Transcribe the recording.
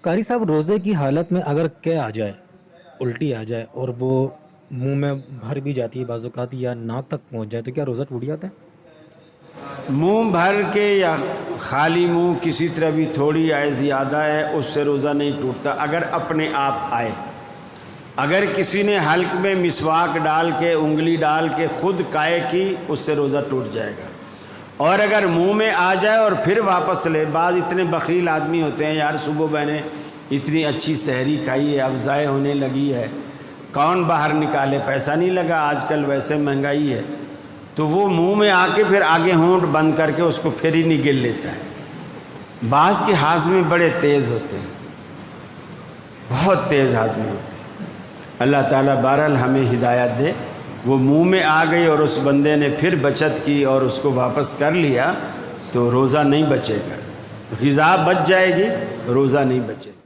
قاری صاحب روزے کی حالت میں اگر کہ آ جائے، الٹی آ جائے اور وہ منہ میں بھر بھی جاتی ہے بعض اوقات یا ناک تک پہنچ جائے تو کیا روزہ ٹوٹ جاتا ہے؟ منہ بھر کے یا خالی منہ کسی طرح بھی تھوڑی آئے زیادہ ہے اس سے روزہ نہیں ٹوٹتا اگر اپنے آپ آئے۔ اگر کسی نے حلق میں مسواک ڈال کے انگلی ڈال کے خود کائے کی اس سے روزہ ٹوٹ جائے گا، اور اگر منہ میں آ جائے اور پھر واپس لے۔ بعض اتنے بخیل آدمی ہوتے ہیں، یار صبح میں نے اتنی اچھی سحری کھائی ہے اب ضائع ہونے لگی ہے، کون باہر نکالے، پیسہ نہیں لگا آج کل ویسے مہنگائی ہے، تو وہ منہ میں آ کے پھر آگے ہونٹ بند کر کے اس کو پھر ہی نہیں گل لیتا ہے۔ بعض کے ہاضمے بڑے تیز ہوتے ہیں، بہت تیز ہاضمے ہوتے ہیں۔ اللہ تعالیٰ بہرحال ہمیں ہدایت دے۔ وہ منہ میں آ گئی اور اس بندے نے پھر بچت کی اور اس کو واپس کر لیا تو روزہ نہیں بچے گا، غذا بچ جائے گی، روزہ نہیں بچے گا۔